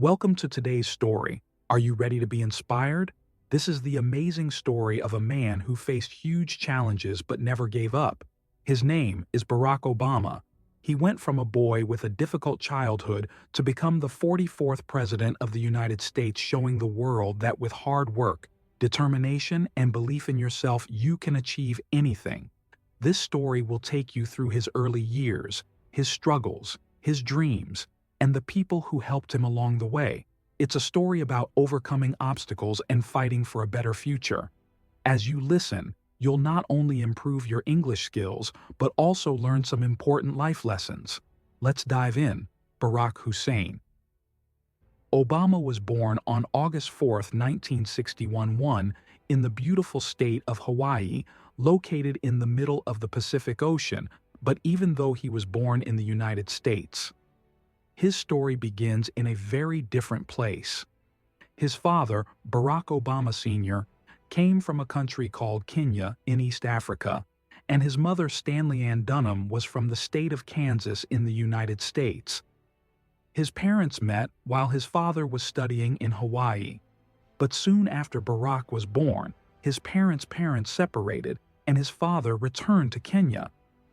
Welcome to today's story. Are you ready to be inspired? This is the amazing story of a man who faced huge challenges but never gave up. His name is Barack Obama. He went from a boy with a difficult childhood to become the 44th President of the United States, showing the world that with hard work, determination, and belief in yourself, you can achieve anything. This story will take you through his early years, his struggles, his dreams, and the people who helped him along the way. It's a story about overcoming obstacles and fighting for a better future. As you listen, you'll not only improve your English skills, but also learn some important life lessons. Let's dive in. Barack Hussein. Obama was born on August 4, 1961, in the beautiful state of Hawaii, located in the middle of the Pacific Ocean, but even though he was born in the United States, his story begins in a very different place. His father, Barack Obama Sr., came from a country called Kenya in East Africa, and his mother, Stanley Ann Dunham, was from the state of Kansas in the United States. His parents met while his father was studying in Hawaii. But soon after Barack was born, his parents' separated, and his father returned to Kenya.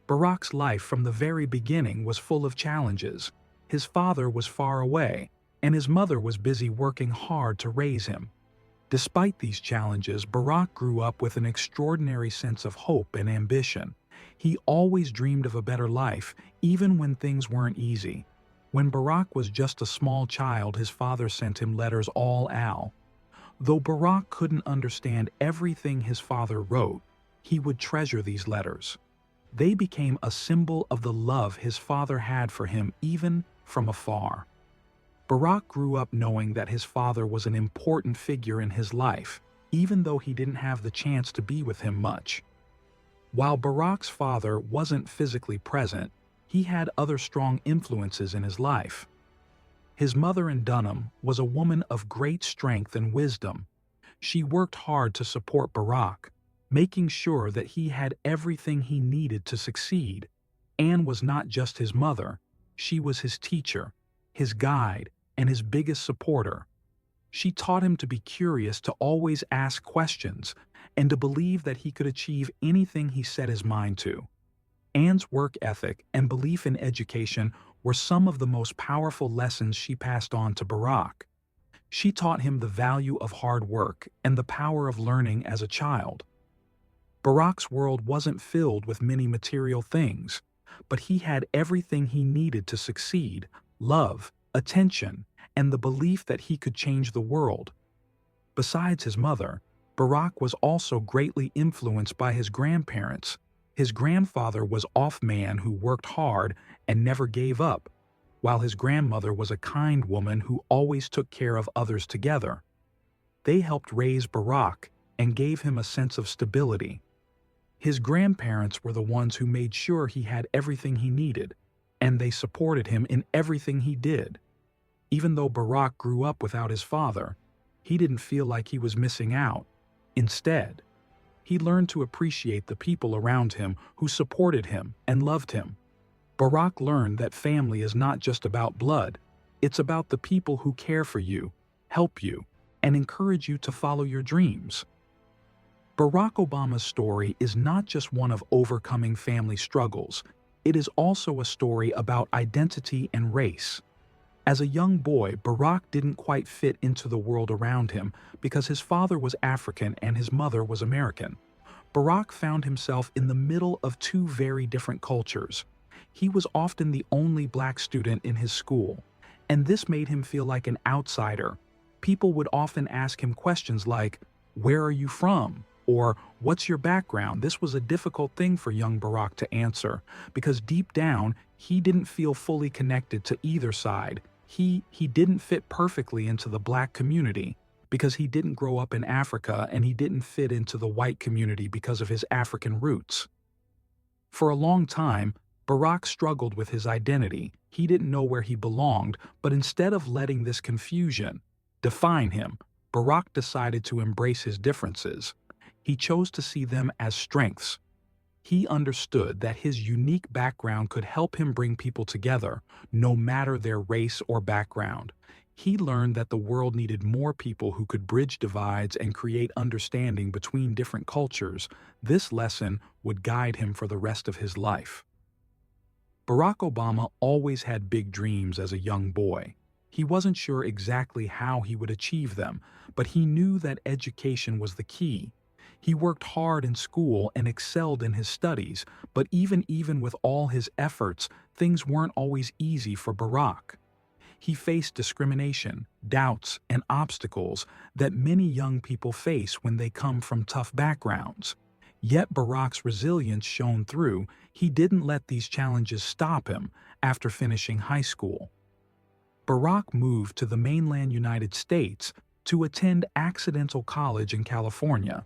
Barack's life from the very beginning was full of challenges. His father was far away, and his mother was busy working hard to raise him. Despite these challenges, Barack grew up with an extraordinary sense of hope and ambition. He always dreamed of a better life, even when things weren't easy. When Barack was just a small child, his father sent him letters all out. Though Barack couldn't understand everything his father wrote, he would treasure these letters. They became a symbol of the love his father had for him, even from afar. Barack grew up knowing that his father was an important figure in his life, even though he didn't have the chance to be with him much. While Barack's father wasn't physically present, he had other strong influences in his life. His mother in Dunham was a woman of great strength and wisdom. She worked hard to support Barack, making sure that he had everything he needed to succeed. Anne was not just his mother, she was his teacher, his guide, and his biggest supporter. She taught him to be curious, to always ask questions, and to believe that he could achieve anything he set his mind to. Anne's work ethic and belief in education were some of the most powerful lessons she passed on to Barack. She taught him the value of hard work and the power of learning as a child. Barack's world wasn't filled with many material things, but he had everything he needed to succeed: love, attention, and the belief that he could change the world. Besides his mother, Barack was also greatly influenced by his grandparents. His grandfather was an man who worked hard and never gave up, while his grandmother was a kind woman who always took care of others together. They helped raise Barack and gave him a sense of stability. His grandparents were the ones who made sure he had everything he needed, and they supported him in everything he did. Even though Barack grew up without his father, he didn't feel like he was missing out. Instead, he learned to appreciate the people around him who supported him and loved him. Barack learned that family is not just about blood, it's about the people who care for you, help you, and encourage you to follow your dreams. Barack Obama's story is not just one of overcoming family struggles, it is also a story about identity and race. As a young boy, Barack didn't quite fit into the world around him because his father was African and his mother was American. Barack found himself in the middle of two very different cultures. He was often the only black student in his school, and this made him feel like an outsider. People would often ask him questions like, "Where are you from?" or "What's your background?" This was a difficult thing for young Barack to answer, because deep down, he didn't feel fully connected to either side. He didn't fit perfectly into the black community because he didn't grow up in Africa, and he didn't fit into the white community because of his African roots. For a long time, Barack struggled with his identity. He didn't know where he belonged, but instead of letting this confusion define him, Barack decided to embrace his differences. He chose to see them as strengths. He understood that his unique background could help him bring people together, no matter their race or background. He learned that the world needed more people who could bridge divides and create understanding between different cultures. This lesson would guide him for the rest of his life. Barack Obama always had big dreams as a young boy. He wasn't sure exactly how he would achieve them, but he knew that education was the key. He worked hard in school and excelled in his studies, but even with all his efforts, things weren't always easy for Barack. He faced discrimination, doubts, and obstacles that many young people face when they come from tough backgrounds. Yet Barack's resilience shone through. He didn't let these challenges stop him after finishing high school. Barack moved to the mainland United States to attend Accidental College in California.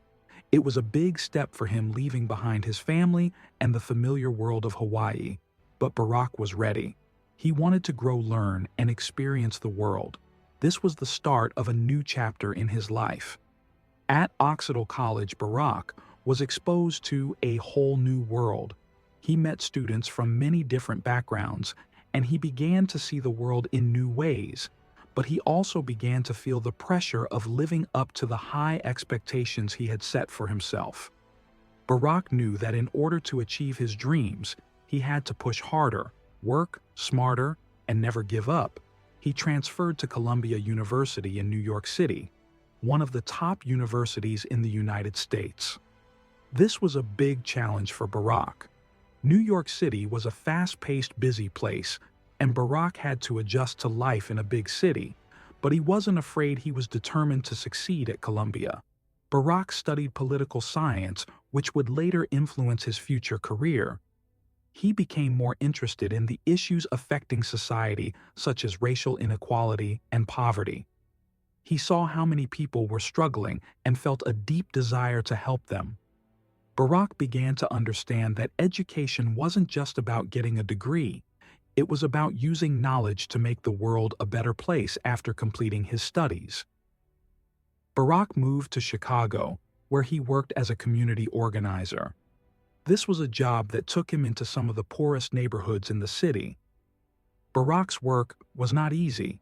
It was a big step for him, leaving behind his family and the familiar world of Hawaii. But Barack was ready. He wanted to grow, learn, and experience the world. This was the start of a new chapter in his life. At Occidental College, Barack was exposed to a whole new world. He met students from many different backgrounds, and he began to see the world in new ways. But he also began to feel the pressure of living up to the high expectations he had set for himself. Barack knew that in order to achieve his dreams, he had to push harder, work smarter, and never give up. He transferred to Columbia University in New York City, one of the top universities in the United States. This was a big challenge for Barack. New York City was a fast-paced, busy place, and Barack had to adjust to life in a big city, but he wasn't afraid. He was determined to succeed at Columbia. Barack studied political science, which would later influence his future career. He became more interested in the issues affecting society, such as racial inequality and poverty. He saw how many people were struggling and felt a deep desire to help them. Barack began to understand that education wasn't just about getting a degree. It was about using knowledge to make the world a better place after completing his studies. Barack moved to Chicago, where he worked as a community organizer. This was a job that took him into some of the poorest neighborhoods in the city. Barack's work was not easy.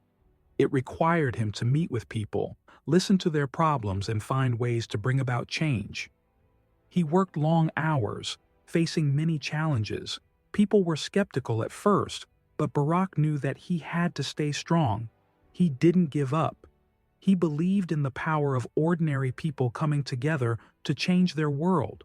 It required him to meet with people, listen to their problems, and find ways to bring about change. He worked long hours, facing many challenges. People were skeptical at first, but Barack knew that he had to stay strong. He didn't give up. He believed in the power of ordinary people coming together to change their world.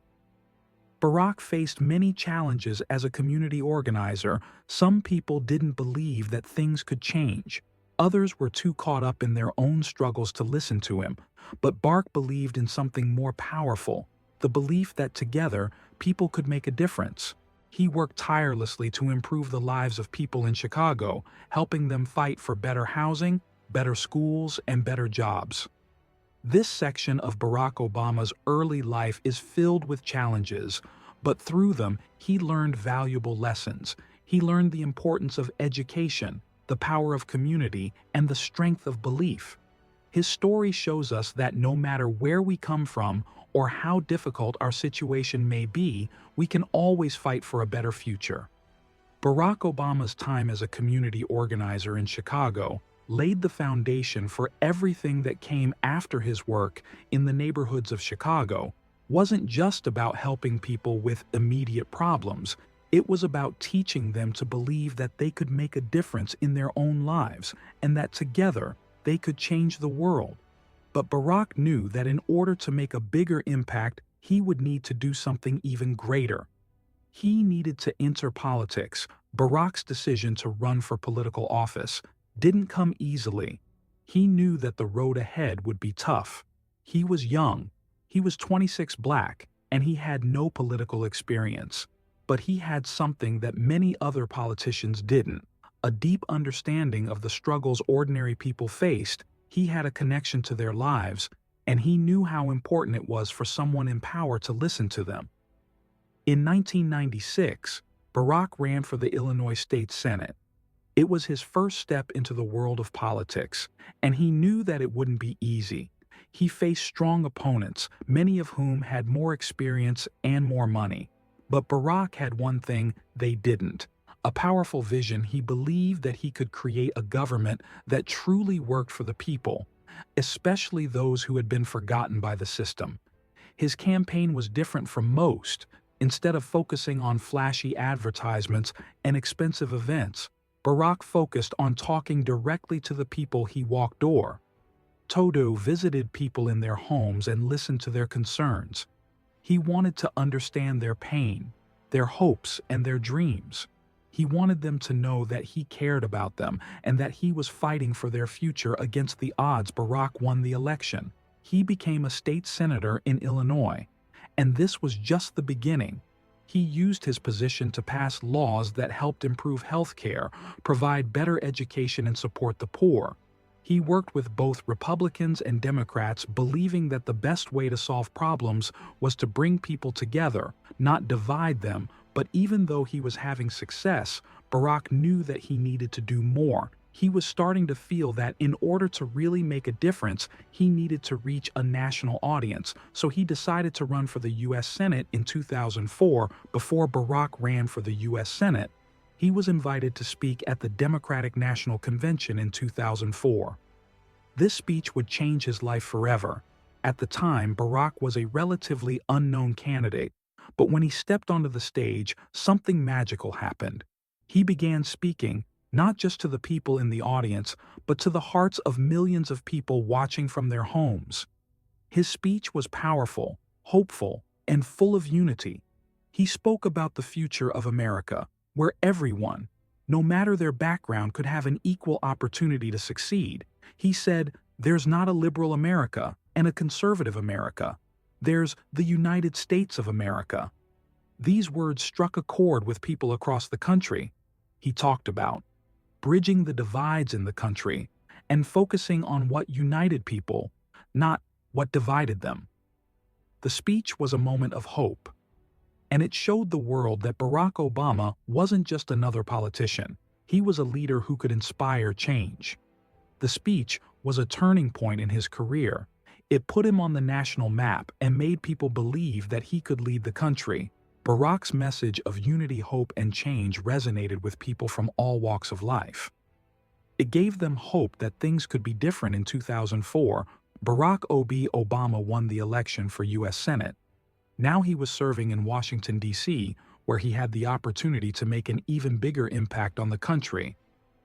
Barack faced many challenges as a community organizer. Some people didn't believe that things could change. Others were too caught up in their own struggles to listen to him. But Barack believed in something more powerful, the belief that together people could make a difference. He worked tirelessly to improve the lives of people in Chicago, helping them fight for better housing, better schools, and better jobs. This section of Barack Obama's early life is filled with challenges, but through them, he learned valuable lessons. He learned the importance of education, the power of community, and the strength of belief. His story shows us that no matter where we come from or how difficult our situation may be, we can always fight for a better future. Barack Obama's time as a community organizer in Chicago laid the foundation for everything that came after. His work in the neighborhoods of Chicago wasn't just about helping people with immediate problems. It was about teaching them to believe that they could make a difference in their own lives and that together they could change the world. But Barack knew that in order to make a bigger impact, he would need to do something even greater. He needed to enter politics. Barack's decision to run for political office didn't come easily. He knew that the road ahead would be tough. He was young. He was 26, black, and he had no political experience. But he had something that many other politicians didn't: a deep understanding of the struggles ordinary people faced. He had a connection to their lives, and he knew how important it was for someone in power to listen to them. In 1996, Barack ran for the Illinois State Senate. It was his first step into the world of politics, and he knew that it wouldn't be easy. He faced strong opponents, many of whom had more experience and more money. But Barack had one thing they didn't: A powerful vision. He believed that he could create a government that truly worked for the people, especially those who had been forgotten by the system. His campaign was different from most. Instead of focusing on flashy advertisements and expensive events, Barack focused on talking directly to the people he walked door. Todo visited people in their homes and listened to their concerns. He wanted to understand their pain, their hopes, and their dreams. He wanted them to know that he cared about them and that he was fighting for their future against the odds. Barack won the election. He became a state senator in Illinois. And this was just the beginning. He used his position to pass laws that helped improve health care, provide better education, and support the poor. He worked with both Republicans and Democrats, believing that the best way to solve problems was to bring people together, not divide them. But even though he was having success, Barack knew that he needed to do more. He was starting to feel that in order to really make a difference, he needed to reach a national audience. So he decided to run for the U.S. Senate in 2004. Before Barack ran for the U.S. Senate, he was invited to speak at the Democratic National Convention in 2004. This speech would change his life forever. At the time, Barack was a relatively unknown candidate, but when he stepped onto the stage, something magical happened. He began speaking, not just to the people in the audience, but to the hearts of millions of people watching from their homes. His speech was powerful, hopeful, and full of unity. He spoke about the future of America, where everyone, no matter their background, could have an equal opportunity to succeed. He said, "There's not a liberal America and a conservative America. There's the United States of America." These words struck a chord with people across the country. He talked about bridging the divides in the country and focusing on what united people, not what divided them. The speech was a moment of hope, and it showed the world that Barack Obama wasn't just another politician. He was a leader who could inspire change. The speech was a turning point in his career. It put him on the national map and made people believe that he could lead the country. Barack's message of unity, hope, and change resonated with people from all walks of life. It gave them hope that things could be different. In 2004, Barack Obama won the election for U.S. Senate. Now he was serving in Washington, D.C., where he had the opportunity to make an even bigger impact on the country.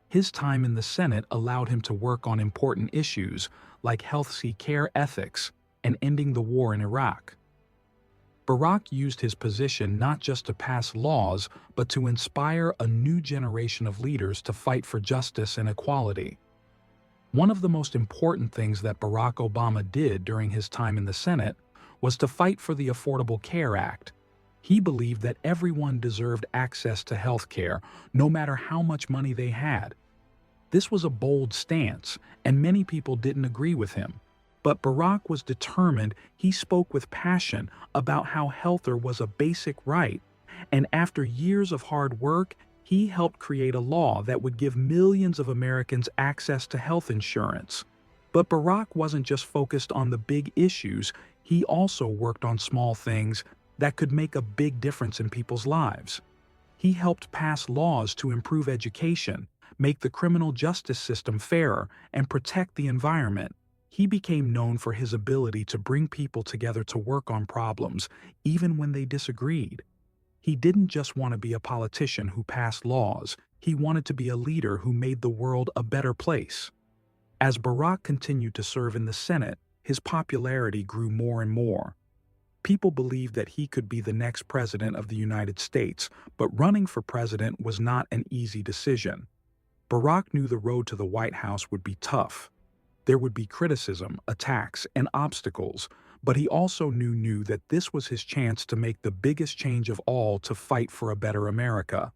His time in the Senate allowed him to work on important issues like health care, ethics, and ending the war in Iraq. Barack used his position not just to pass laws, but to inspire a new generation of leaders to fight for justice and equality. One of the most important things that Barack Obama did during his time in the Senate was to fight for the Affordable Care Act. He believed that everyone deserved access to health care, no matter how much money they had. This was a bold stance, and many people didn't agree with him. But Barack was determined. He spoke with passion about how health was a basic right, and after years of hard work, he helped create a law that would give millions of Americans access to health insurance. But Barack wasn't just focused on the big issues. He also worked on small things that could make a big difference in people's lives. He helped pass laws to improve education, make the criminal justice system fairer, and protect the environment. He became known for his ability to bring people together to work on problems, even when they disagreed. He didn't just want to be a politician who passed laws. He wanted to be a leader who made the world a better place. As Barack continued to serve in the Senate, his popularity grew more and more. People believed that he could be the next president of the United States, but running for president was not an easy decision. Barack knew the road to the White House would be tough. There would be criticism, attacks, and obstacles, but he also knew that this was his chance to make the biggest change of all, to fight for a better America.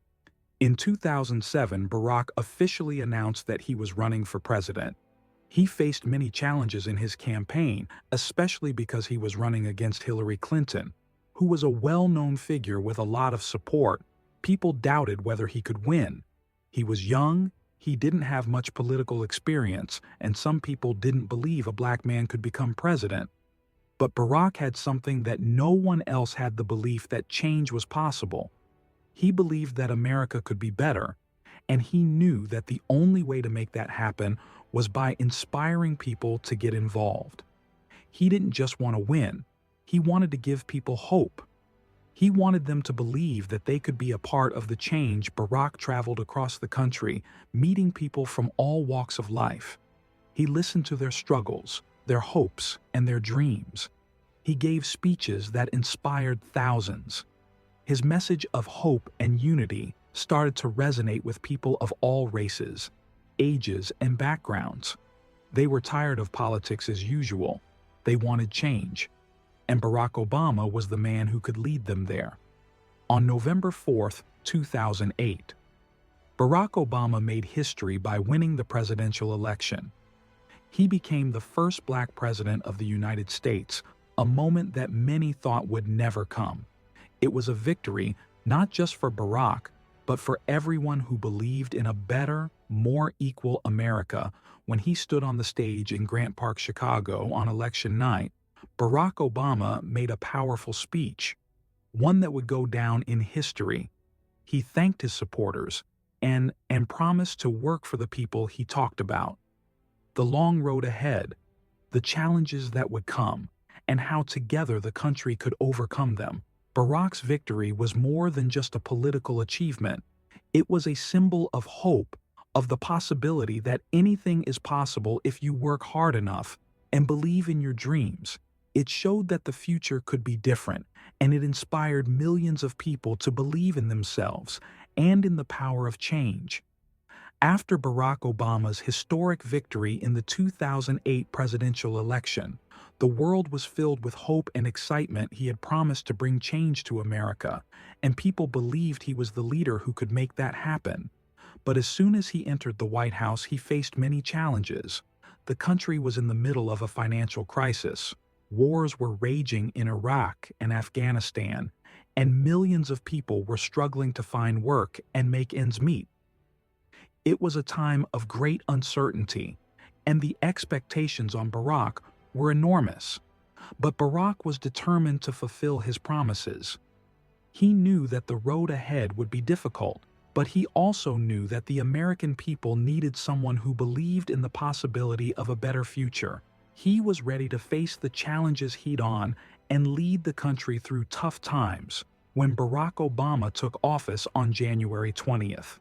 In 2007, Barack officially announced that he was running for president. He faced many challenges in his campaign, especially because he was running against Hillary Clinton, who was a well-known figure with a lot of support. People doubted whether he could win. He was young, he didn't have much political experience, and some people didn't believe a black man could become president. But Barack had something that no one else had: the belief that change was possible. He believed that America could be better, and he knew that the only way to make that happen was by inspiring people to get involved. He didn't just want to win, he wanted to give people hope. He wanted them to believe that they could be a part of the change. Barack traveled across the country, meeting people from all walks of life. He listened to their struggles, their hopes, and their dreams. He gave speeches that inspired thousands. His message of hope and unity started to resonate with people of all races, ages, and backgrounds. They were tired of politics as usual. They wanted change. And Barack Obama was the man who could lead them there. On November 4, 2008, Barack Obama made history by winning the presidential election. He became the first black president of the United States, a moment that many thought would never come. It was a victory not just for Barack, but for everyone who believed in a better, more equal America. When he stood on the stage in Grant Park, Chicago on election night, Barack Obama made a powerful speech, one that would go down in history. He thanked his supporters and promised to work for the people he talked about. The long road ahead, the challenges that would come, and how together the country could overcome them. Barack's victory was more than just a political achievement. It was a symbol of hope, of the possibility that anything is possible if you work hard enough and believe in your dreams. It showed that the future could be different, and it inspired millions of people to believe in themselves and in the power of change. After Barack Obama's historic victory in the 2008 presidential election, the world was filled with hope and excitement. He had promised to bring change to America, and people believed he was the leader who could make that happen. But as soon as he entered the White House, he faced many challenges. The country was in the middle of a financial crisis. Wars were raging in Iraq and Afghanistan, and millions of people were struggling to find work and make ends meet. It was a time of great uncertainty, and the expectations on Barack were enormous. But Barack was determined to fulfill his promises. He knew that the road ahead would be difficult, but he also knew that the American people needed someone who believed in the possibility of a better future. He was ready to face the challenges head-on and lead the country through tough times. When Barack Obama took office on January 20th,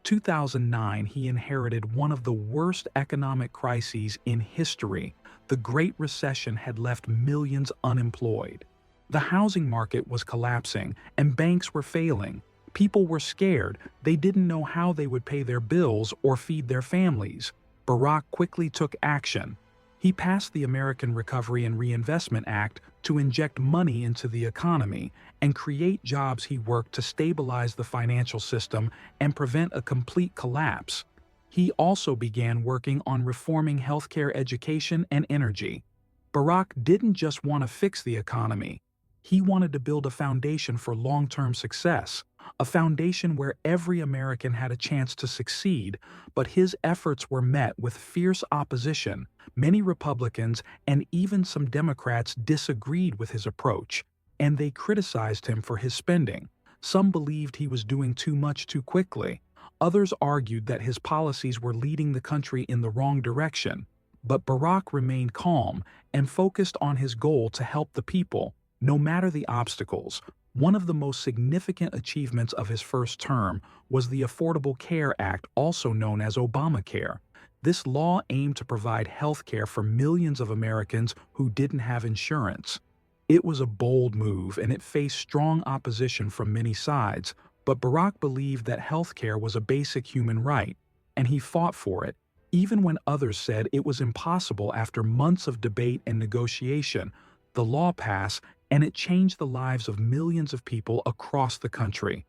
2009, he inherited one of the worst economic crises in history. The Great Recession had left millions unemployed. The housing market was collapsing, and banks were failing. People were scared. They didn't know how they would pay their bills or feed their families. Barack quickly took action. He passed the American Recovery and Reinvestment Act to inject money into the economy and create jobs. He worked to stabilize the financial system and prevent a complete collapse. He also began working on reforming healthcare, education, and energy. Barack didn't just want to fix the economy. He wanted to build a foundation for long-term success, a foundation where every American had a chance to succeed. But his efforts were met with fierce opposition. Many Republicans and even some Democrats disagreed with his approach, and they criticized him for his spending. Some believed he was doing too much too quickly. Others argued that his policies were leading the country in the wrong direction. But Barack remained calm and focused on his goal to help the people, no matter the obstacles. One of the most significant achievements of his first term was the Affordable Care Act, also known as Obamacare. This law aimed to provide health care for millions of Americans who didn't have insurance. It was a bold move, and it faced strong opposition from many sides, but Barack believed that health care was a basic human right, and he fought for it, even when others said it was impossible. After months of debate and negotiation, the law passed, and it changed the lives of millions of people across the country.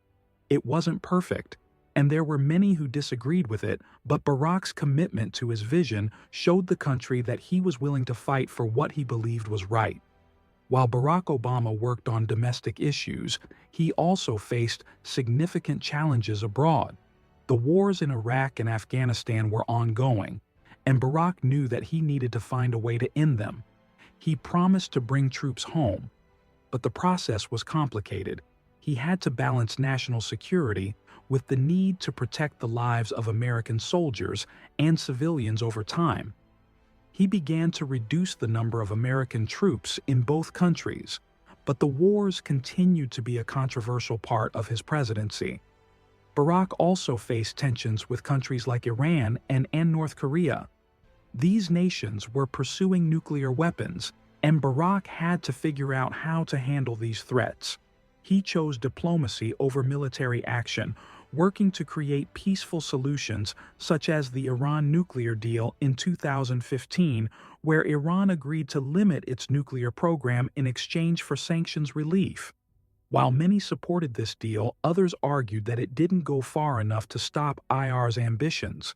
It wasn't perfect, and there were many who disagreed with it, but Barack's commitment to his vision showed the country that he was willing to fight for what he believed was right. While Barack Obama worked on domestic issues, he also faced significant challenges abroad. The wars in Iraq and Afghanistan were ongoing, and Barack knew that he needed to find a way to end them. He promised to bring troops home, but the process was complicated. he had to balance national security with the need to protect the lives of American soldiers and civilians over time. He began to reduce the number of American troops in both countries, but the wars continued to be a controversial part of his presidency. Barack also faced tensions with countries like Iran and North Korea. These nations were pursuing nuclear weapons, and Barack had to figure out how to handle these threats. He chose diplomacy over military action, working to create peaceful solutions such as the Iran nuclear deal in 2015, where Iran agreed to limit its nuclear program in exchange for sanctions relief. While many supported this deal, others argued that it didn't go far enough to stop IR's ambitions.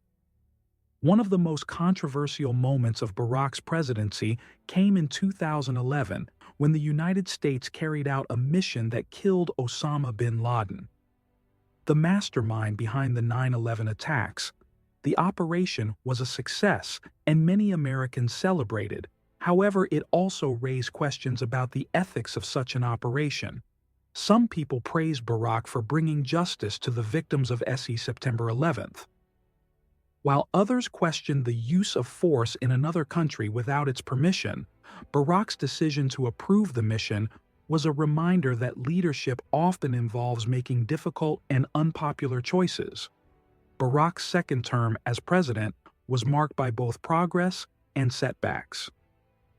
One of the most controversial moments of Barack's presidency came in 2011 when the United States carried out a mission that killed Osama bin Laden, the mastermind behind the 9/11 attacks. The operation was a success, and many Americans celebrated. However, it also raised questions about the ethics of such an operation. Some people praised Barack for bringing justice to the victims of September 11th, while others questioned the use of force in another country without its permission. Barack's decision to approve the mission was a reminder that leadership often involves making difficult and unpopular choices. Barack's second term as president was marked by both progress and setbacks.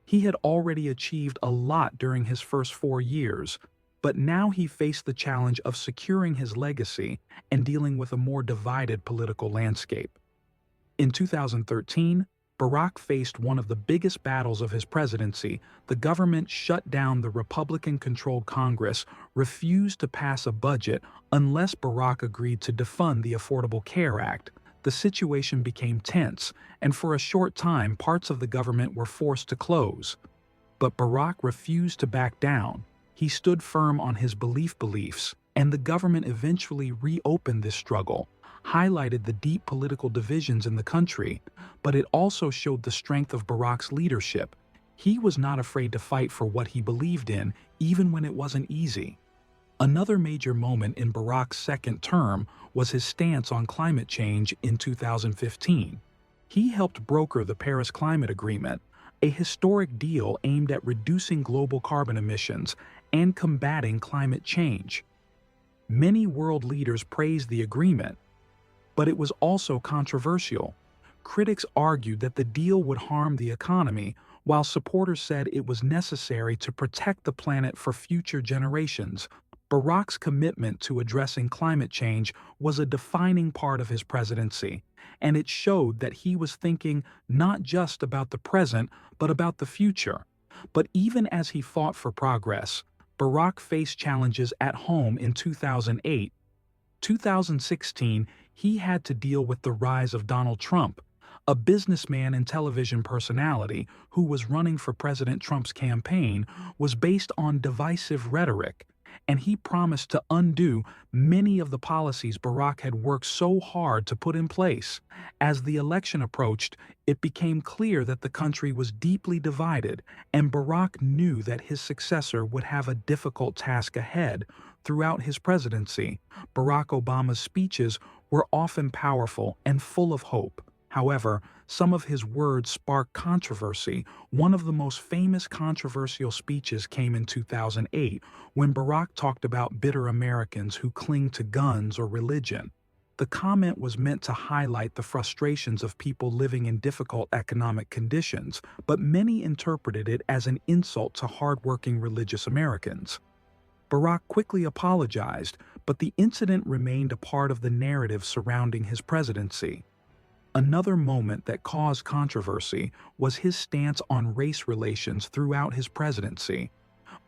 He had already achieved a lot during his first 4 years, but now he faced the challenge of securing his legacy and dealing with a more divided political landscape. In 2013, Barack faced one of the biggest battles of his presidency. The government shut down the Republican-controlled Congress, refused to pass a budget unless Barack agreed to defund the Affordable Care Act. The situation became tense, and for a short time parts of the government were forced to close. But Barack refused to back down. He stood firm on his beliefs, and the government eventually reopened this struggle, highlighted the deep political divisions in the country, but it also showed the strength of Barack's leadership. He was not afraid to fight for what he believed in, even when it wasn't easy. Another major moment in Barack's second term was his stance on climate change in 2015. He helped broker the Paris Climate Agreement, a historic deal aimed at reducing global carbon emissions and combating climate change. Many world leaders praised the agreement, but it was also controversial. Critics argued that the deal would harm the economy, while supporters said it was necessary to protect the planet for future generations. Barack's commitment to addressing climate change was a defining part of his presidency, and it showed that he was thinking not just about the present, but about the future. But even as he fought for progress, Barack faced challenges at home in 2008. 2016, he had to deal with the rise of Donald Trump, a businessman and television personality who was running for President Trump's campaign, was based on divisive rhetoric, and he promised to undo many of the policies Barack had worked so hard to put in place. As the election approached, it became clear that the country was deeply divided, and Barack knew that his successor would have a difficult task ahead. Throughout his presidency, Barack Obama's speeches were often powerful and full of hope. However, some of his words sparked controversy. One of the most famous controversial speeches came in 2008 when Barack talked about bitter Americans who cling to guns or religion. The comment was meant to highlight the frustrations of people living in difficult economic conditions, but many interpreted it as an insult to hardworking religious Americans. Barack quickly apologized, but the incident remained a part of the narrative surrounding his presidency. Another moment that caused controversy was his stance on race relations throughout his presidency.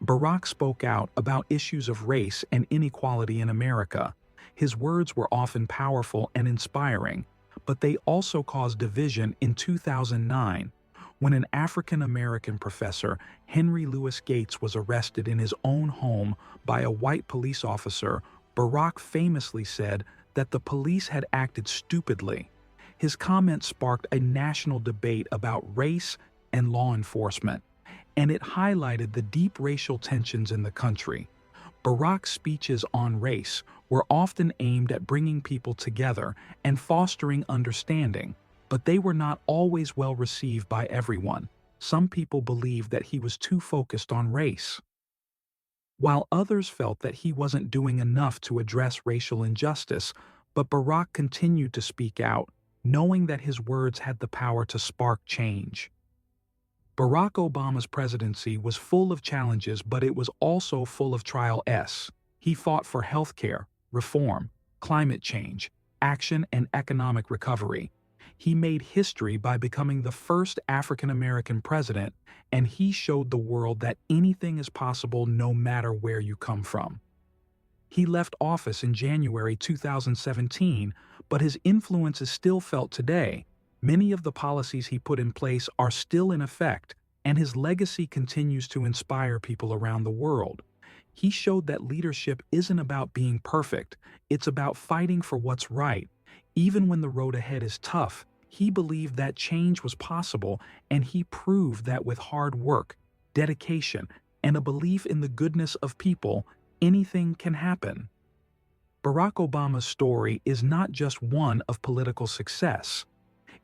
Barack spoke out about issues of race and inequality in America. His words were often powerful and inspiring, but they also caused division in 2009. When an African-American professor, Henry Louis Gates, was arrested in his own home by a white police officer, Barack famously said that the police had acted stupidly. His comment sparked a national debate about race and law enforcement, and it highlighted the deep racial tensions in the country. Barack's speeches on race were often aimed at bringing people together and fostering understanding, but they were not always well received by everyone. Some people believed that he was too focused on race, while others felt that he wasn't doing enough to address racial injustice. But Barack continued to speak out, knowing that his words had the power to spark change. Barack Obama's presidency was full of challenges, but it was also full of trials. He fought for healthcare, reform, climate change, action, and economic recovery. He made history by becoming the first African American president, and he showed the world that anything is possible no matter where you come from. He left office in January 2017, but his influence is still felt today. Many of the policies he put in place are still in effect, and his legacy continues to inspire people around the world. He showed that leadership isn't about being perfect, it's about fighting for what's right. Even when the road ahead is tough, he believed that change was possible, and he proved that with hard work, dedication, and a belief in the goodness of people, anything can happen. Barack Obama's story is not just one of political success.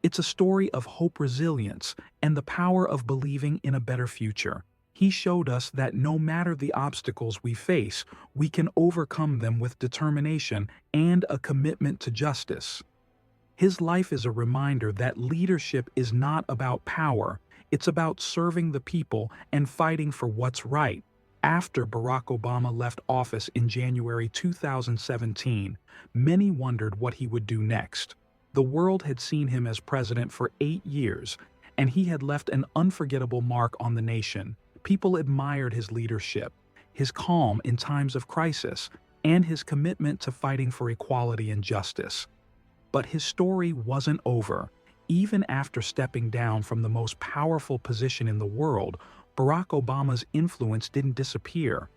It's a story of hope, resilience, and the power of believing in a better future. He showed us that no matter the obstacles we face, we can overcome them with determination and a commitment to justice. His life is a reminder that leadership is not about power, it's about serving the people and fighting for what's right. After Barack Obama left office in January 2017, many wondered what he would do next. The world had seen him as president for 8 years, and he had left an unforgettable mark on the nation. People admired his leadership, his calm in times of crisis, and his commitment to fighting for equality and justice. But his story wasn't over. Even after stepping down from the most powerful position in the world, Barack Obama's influence didn't disappear.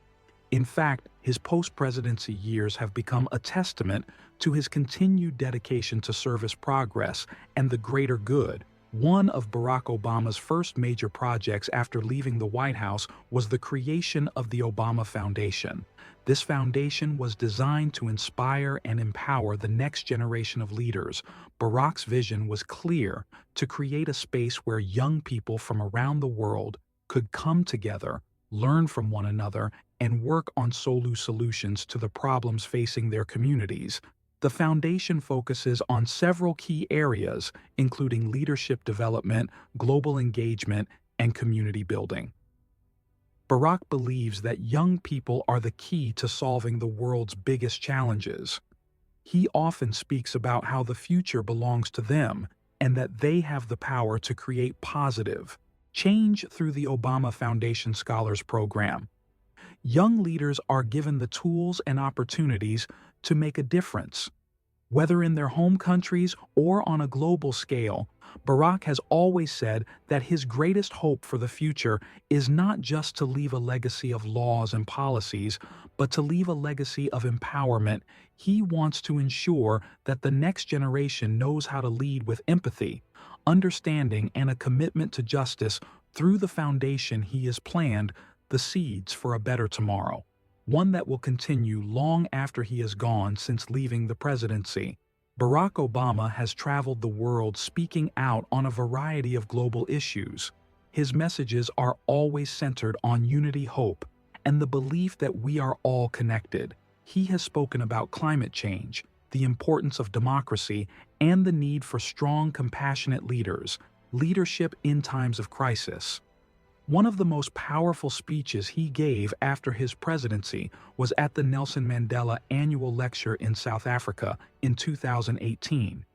In fact, his post-presidency years have become a testament to his continued dedication to service, progress, and the greater good. One of Barack Obama's first major projects after leaving the White House was the creation of the Obama Foundation. This foundation was designed to inspire and empower the next generation of leaders. Barack's vision was clear: to create a space where young people from around the world could come together, learn from one another, and work on solutions to the problems facing their communities. The foundation focuses on several key areas, including leadership development, global engagement, and community building. Barack believes that young people are the key to solving the world's biggest challenges. He often speaks about how the future belongs to them and that they have the power to create positive change through the Obama Foundation Scholars Program. Young leaders are given the tools and opportunities to make a difference. Whether in their home countries or on a global scale, Barack has always said that his greatest hope for the future is not just to leave a legacy of laws and policies, but to leave a legacy of empowerment. He wants to ensure that the next generation knows how to lead with empathy, understanding, and a commitment to justice. Through the foundation, he has planned the seeds for a better tomorrow, one that will continue long after he is gone. Since leaving the presidency, Barack Obama has traveled the world speaking out on a variety of global issues. His messages are always centered on unity, hope, and the belief that we are all connected. He has spoken about climate change, the importance of democracy, and the need for strong, compassionate leaders, leadership in times of crisis. One of the most powerful speeches he gave after his presidency was at the Nelson Mandela Annual Lecture in South Africa in 2018.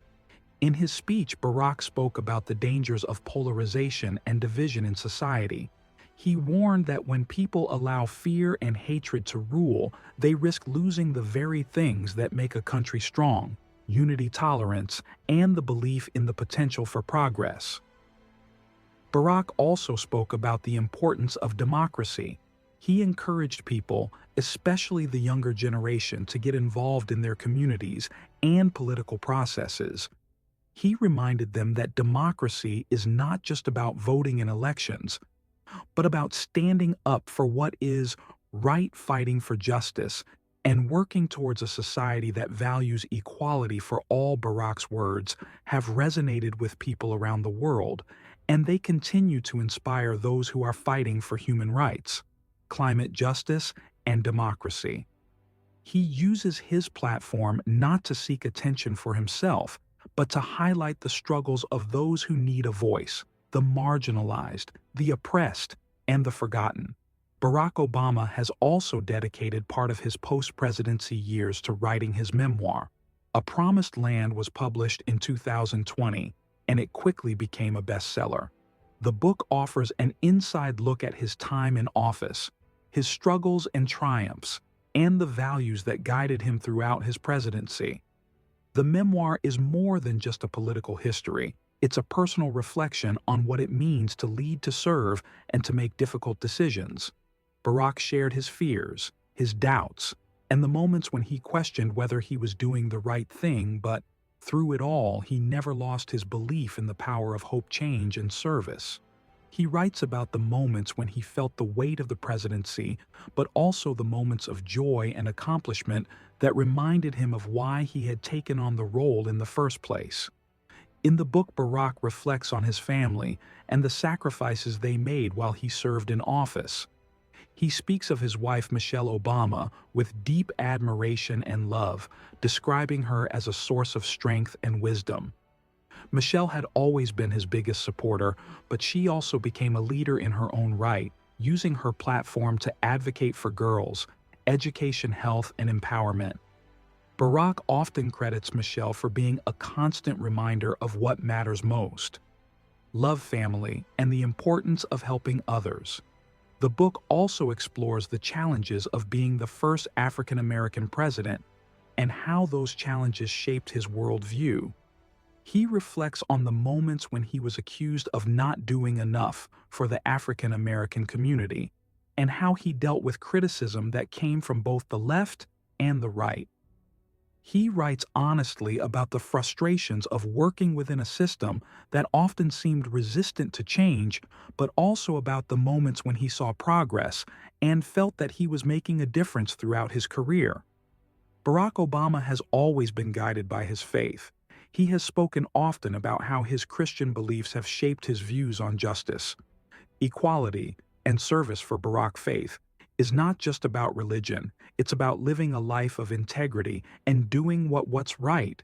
In his speech, Barack spoke about the dangers of polarization and division in society. He warned that when people allow fear and hatred to rule, they risk losing the very things that make a country strong: unity, tolerance, and the belief in the potential for progress. Barack also spoke about the importance of democracy. He encouraged people, especially the younger generation, to get involved in their communities and political processes. He reminded them that democracy is not just about voting in elections, but about standing up for what is right fighting for justice, and working towards a society that values equality for all. Barack's words have resonated with people around the world, and they continue to inspire those who are fighting for human rights, climate justice, and democracy. He uses his platform not to seek attention for himself, but to highlight the struggles of those who need a voice, the marginalized, the oppressed, and the forgotten. Barack Obama has also dedicated part of his post-presidency years to writing his memoir. A Promised Land was published in 2020, and it quickly became a bestseller. The book offers an inside look at his time in office, his struggles and triumphs, and the values that guided him throughout his presidency. The memoir is more than just a political history. It's a personal reflection on what it means to lead, to serve, and to make difficult decisions. Barack shared his fears, his doubts, and the moments when he questioned whether he was doing the right thing, but through it all, he never lost his belief in the power of hope, change, and service. He writes about the moments when he felt the weight of the presidency, but also the moments of joy and accomplishment that reminded him of why he had taken on the role in the first place. In the book, Barack reflects on his family and the sacrifices they made while he served in office. He speaks of his wife Michelle Obama with deep admiration and love, describing her as a source of strength and wisdom. Michelle had always been his biggest supporter, but she also became a leader in her own right, using her platform to advocate for girls, education, health, and empowerment. Barack often credits Michelle for being a constant reminder of what matters most: love, family, and the importance of helping others. The book also explores the challenges of being the first African American president and how those challenges shaped his worldview. He reflects on the moments when he was accused of not doing enough for the African American community and how he dealt with criticism that came from both the left and the right. He writes honestly about the frustrations of working within a system that often seemed resistant to change, but also about the moments when he saw progress and felt that he was making a difference throughout his career. Barack Obama has always been guided by his faith. He has spoken often about how his Christian beliefs have shaped his views on justice, equality, and service. For Barack, faith is not just about religion, it's about living a life of integrity and doing what's right,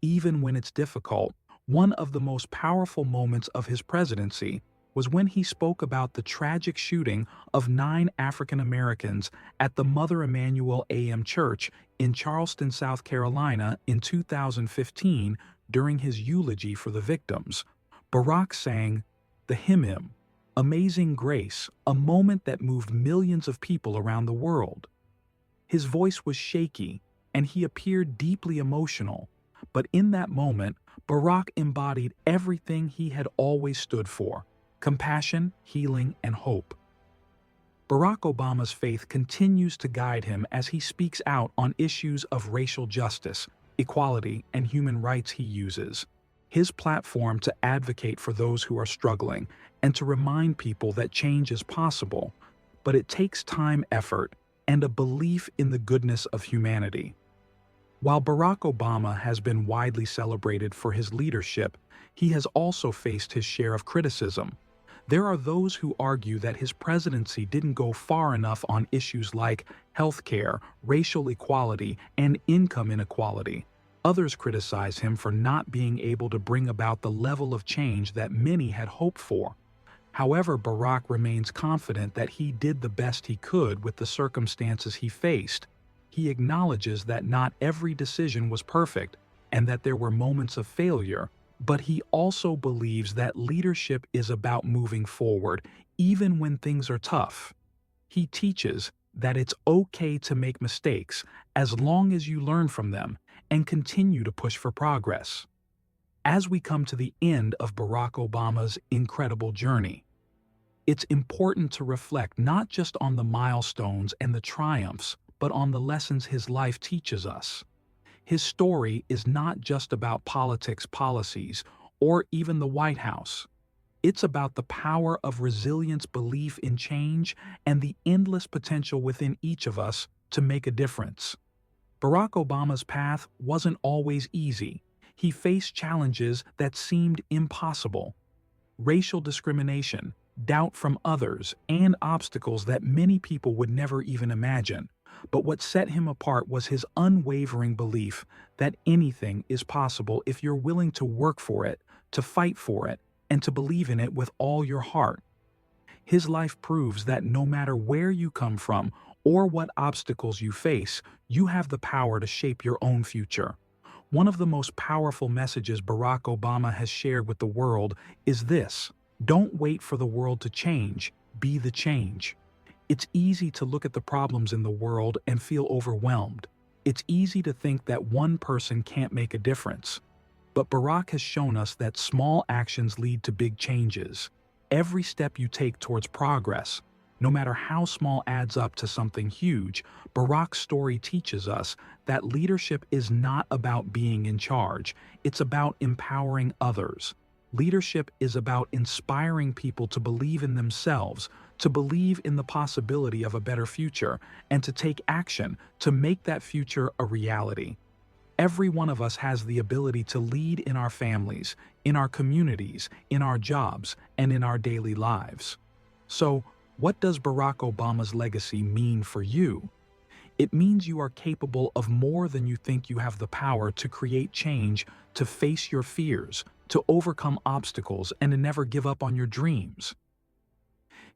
even when it's difficult. One of the most powerful moments of his presidency was when he spoke about the tragic shooting of 9 African Americans at the Mother Emanuel AM Church in Charleston, South Carolina in 2015 during his eulogy for the victims. Barack sang the hymn, Amazing Grace, a moment that moved millions of people around the world. His voice was shaky, and he appeared deeply emotional, but in that moment, Barack embodied everything he had always stood for: compassion, healing, and hope. Barack Obama's faith continues to guide him as he speaks out on issues of racial justice, equality, and human rights. He uses his platform to advocate for those who are struggling and to remind people that change is possible, but it takes time, effort, and a belief in the goodness of humanity. While Barack Obama has been widely celebrated for his leadership, he has also faced his share of criticism. There are those who argue that his presidency didn't go far enough on issues like healthcare, racial equality, and income inequality. Others criticize him for not being able to bring about the level of change that many had hoped for. However, Barack remains confident that he did the best he could with the circumstances he faced. He acknowledges that not every decision was perfect and that there were moments of failure, but he also believes that leadership is about moving forward, even when things are tough. He teaches that it's okay to make mistakes as long as you learn from them and continue to push for progress. As we come to the end of Barack Obama's incredible journey, it's important to reflect not just on the milestones and the triumphs, but on the lessons his life teaches us. His story is not just about politics, policies, or even the White House. It's about the power of resilience, belief in change, and the endless potential within each of us to make a difference. Barack Obama's path wasn't always easy. He faced challenges that seemed impossible. Racial discrimination, doubt from others, and obstacles that many people would never even imagine. But what set him apart was his unwavering belief that anything is possible if you're willing to work for it, to fight for it, and to believe in it with all your heart. His life proves that no matter where you come from or what obstacles you face, you have the power to shape your own future. One of the most powerful messages Barack Obama has shared with the world is this: don't wait for the world to change, be the change. It's easy to look at the problems in the world and feel overwhelmed. It's easy to think that one person can't make a difference. But Barack has shown us that small actions lead to big changes. Every step you take towards progress, no matter how small, adds up to something huge. Barack's story teaches us that leadership is not about being in charge. It's about empowering others. Leadership is about inspiring people to believe in themselves, to believe in the possibility of a better future, and to take action to make that future a reality. Every one of us has the ability to lead in our families, in our communities, in our jobs, and in our daily lives. So, what does Barack Obama's legacy mean for you? It means you are capable of more than you think. You have the power to create change, to face your fears, to overcome obstacles, and to never give up on your dreams.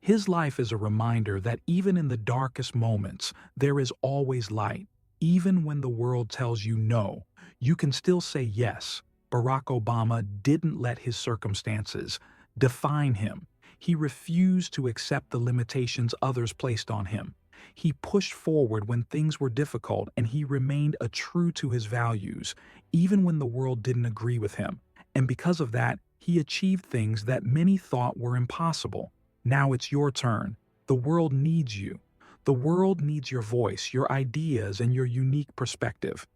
His life is a reminder that even in the darkest moments, there is always light. Even when the world tells you no, you can still say yes. Barack Obama didn't let his circumstances define him. He refused to accept the limitations others placed on him. He pushed forward when things were difficult, and he remained true to his values, even when the world didn't agree with him. And because of that, he achieved things that many thought were impossible. Now it's your turn. The world needs you. The world needs your voice, your ideas, and your unique perspective.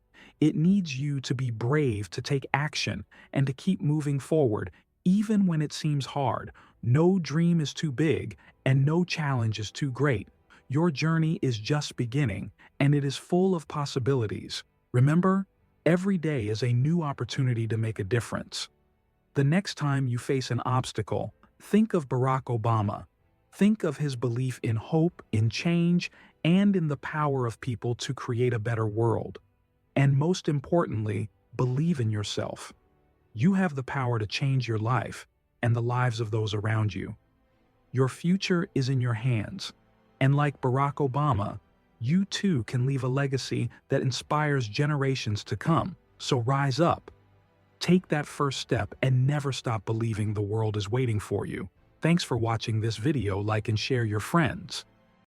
It needs you to be brave, to take action, and to keep moving forward, even when it seems hard. No dream is too big, and no challenge is too great. Your journey is just beginning, and it is full of possibilities. Remember, every day is a new opportunity to make a difference. The next time you face an obstacle, think of Barack Obama. Think of his belief in hope, in change, and in the power of people to create a better world. And most importantly, believe in yourself. You have the power to change your life and the lives of those around you. Your future is in your hands. And like Barack Obama, you too can leave a legacy that inspires generations to come. So rise up. Take that first step and never stop believing the world is waiting for you. Thanks for watching this video. Like and share your friends.